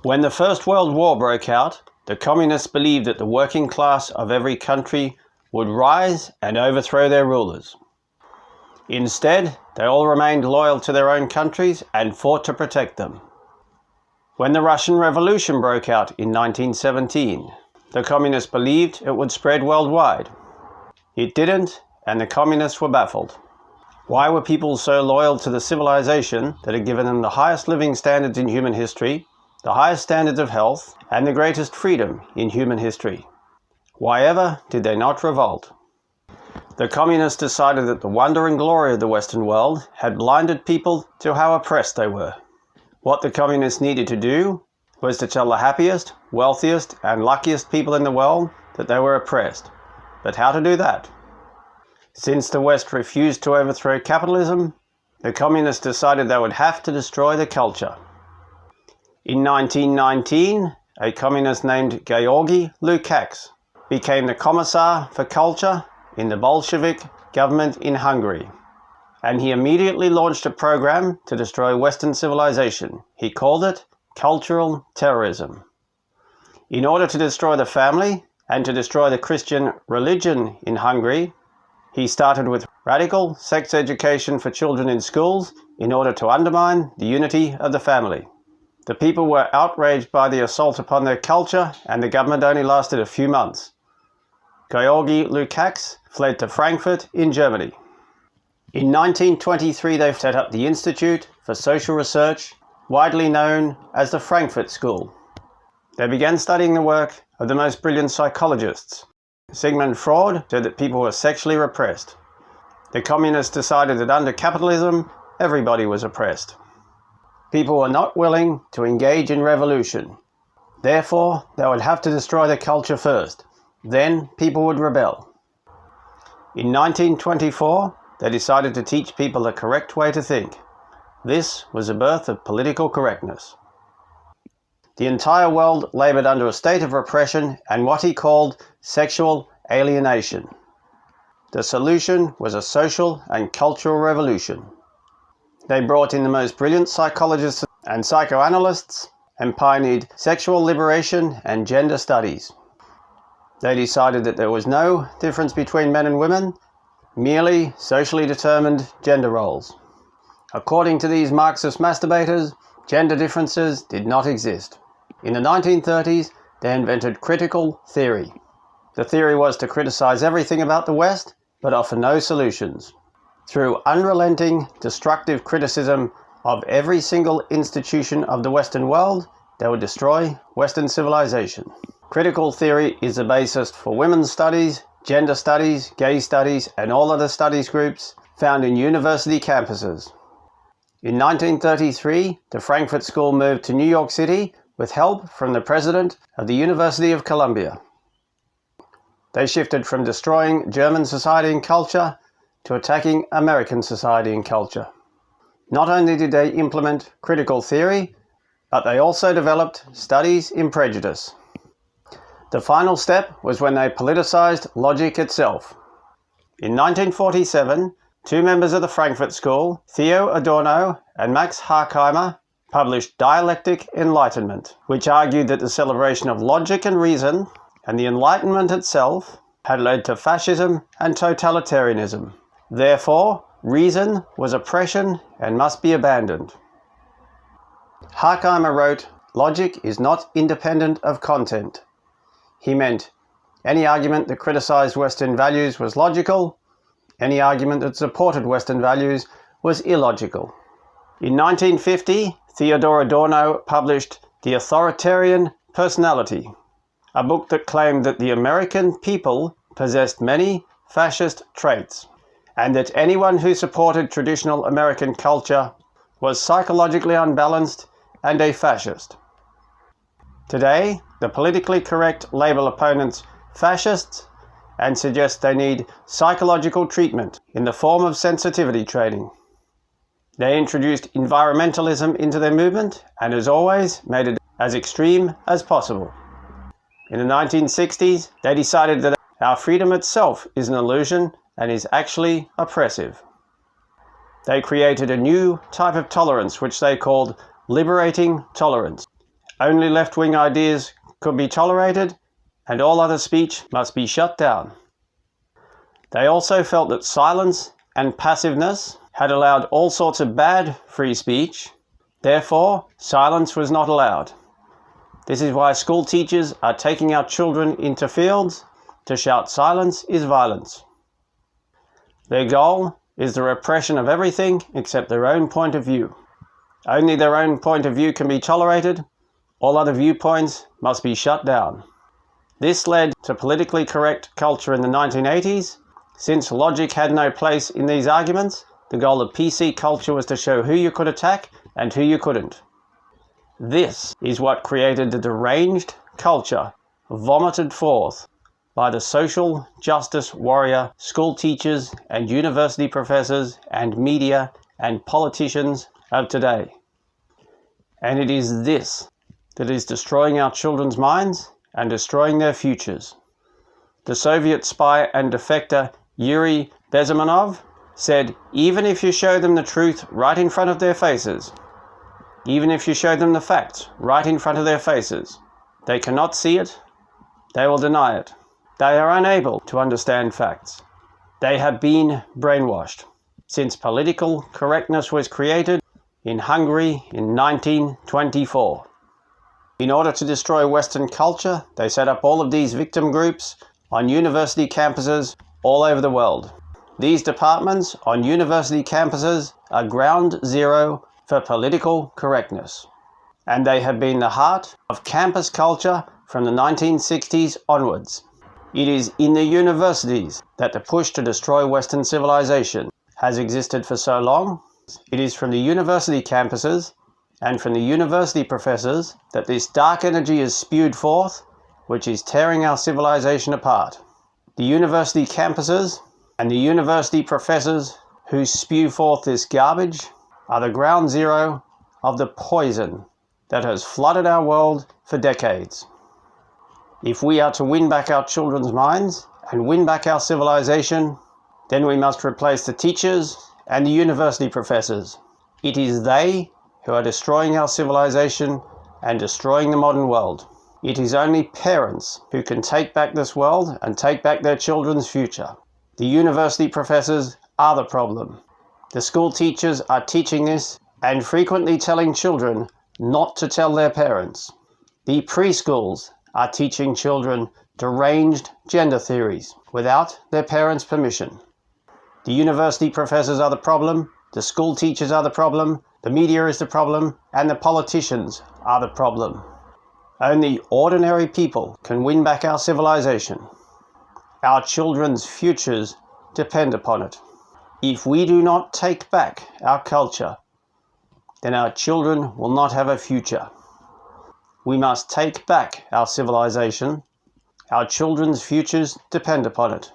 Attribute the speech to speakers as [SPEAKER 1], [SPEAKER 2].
[SPEAKER 1] When the First World War broke out, the communists believed that the working class of every country would rise and overthrow their rulers. Instead, they all remained loyal to their own countries and fought to protect them. When the Russian Revolution broke out in 1917, the communists believed it would spread worldwide. It didn't, and the communists were baffled. Why were people so loyal to the civilization that had given them the highest living standards in human history, the highest standards of health, and the greatest freedom in human history? Why ever did they not revolt? The communists decided that the wonder and glory of the Western world had blinded people to how oppressed they were. What the communists needed to do was to tell the happiest, wealthiest, and luckiest people in the world that they were oppressed. But how to do that? Since the West refused to overthrow capitalism, the communists decided they would have to destroy the culture. In 1919, a communist named Georgy Lukács became the Commissar for Culture in the Bolshevik government in Hungary, and he immediately launched a program to destroy Western civilization. He called it cultural terrorism. In order to destroy the family and to destroy the Christian religion in Hungary, he started with radical sex education for children in schools in order to undermine the unity of the family. The people were outraged by the assault upon their culture, and the government only lasted a few months. Georgy Lukács fled to Frankfurt in Germany. In 1923, they set up the Institute for Social Research, widely known as the Frankfurt School. They began studying the work of the most brilliant psychologists. Sigmund Freud said that people were sexually repressed. The communists decided that under capitalism, everybody was oppressed. People were not willing to engage in revolution. Therefore, they would have to destroy the culture first. Then people would rebel. In 1924, they decided to teach people the correct way to think. This was the birth of political correctness. The entire world labored under a state of repression and what he called sexual alienation. The solution was a social and cultural revolution. They brought in the most brilliant psychologists and psychoanalysts and pioneered sexual liberation and gender studies. They decided that there was no difference between men and women, merely socially determined gender roles. According to these Marxist masturbators, gender differences did not exist. In the 1930s, they invented critical theory. The theory was to criticize everything about the West, but offer no solutions. Through unrelenting, destructive criticism of every single institution of the Western world, they would destroy Western civilization. Critical theory is the basis for women's studies, gender studies, gay studies, and all other studies groups found in university campuses. In 1933, the Frankfurt School moved to New York City with help from the president of the University of Columbia. They shifted from destroying German society and culture to attacking American society and culture. Not only did they implement critical theory, but they also developed studies in prejudice. The final step was when they politicized logic itself. In 1947, two members of the Frankfurt School, Theo Adorno and Max Horkheimer, published Dialectic Enlightenment, which argued that the celebration of logic and reason and the Enlightenment itself had led to fascism and totalitarianism. Therefore, reason was oppression and must be abandoned. Horkheimer wrote, "Logic is not independent of content." He meant any argument that criticized Western values was logical, any argument that supported Western values was illogical. In 1950, Theodor Adorno published The Authoritarian Personality, a book that claimed that the American people possessed many fascist traits, and that anyone who supported traditional American culture was psychologically unbalanced and a fascist. Today, the politically correct label opponents fascists and suggest they need psychological treatment in the form of sensitivity training. They introduced environmentalism into their movement and, as always, made it as extreme as possible. In the 1960s, they decided that our freedom itself is an illusion and is actually oppressive. They created a new type of tolerance which they called liberating tolerance. only left-wing ideas could be tolerated, and all other speech must be shut down. They also felt that silence and passiveness had allowed all sorts of bad free speech. Therefore, silence was not allowed. This is why school teachers are taking our children into fields to shout silence is violence. Their goal is the repression of everything except their own point of view. Only their own point of view can be tolerated. All other viewpoints must be shut down. This led to politically correct culture in the 1980s. Since logic had no place in these arguments, the goal of PC culture was to show who you could attack and who you couldn't. This is what created the deranged culture vomited forth by the social justice warrior school teachers and university professors and media and politicians of today. And it is this that is destroying our children's minds and destroying their futures. The Soviet spy and defector Yuri Bezmenov said, even if you show them the truth right in front of their faces, even if you show them the facts right in front of their faces, they cannot see it, they will deny it. They are unable to understand facts. They have been brainwashed since political correctness was created in Hungary in 1924. In order to destroy Western culture, they set up all of these victim groups on university campuses all over the world. These departments on university campuses are ground zero for political correctness, and they have been the heart of campus culture from the 1960s onwards. It is in the universities that the push to destroy Western civilization has existed for so long. It is from the university campuses and from the university professors that this dark energy is spewed forth, which is tearing our civilization apart. The university campuses and the university professors who spew forth this garbage are the ground zero of the poison that has flooded our world for decades. If we are to win back our children's minds and win back our civilization, then we must replace the teachers and the university professors. It is they who are destroying our civilization and destroying the modern world. It is only parents who can take back this world and take back their children's future. The university professors are the problem. The school teachers are teaching this and frequently telling children not to tell their parents. The preschools are teaching children deranged gender theories without their parents' permission. The university professors are the problem, the school teachers are the problem, the media is the problem, and the politicians are the problem. Only ordinary people can win back our civilization. Our children's futures depend upon it. If we do not take back our culture, then our children will not have a future. We must take back our civilization. Our children's futures depend upon it.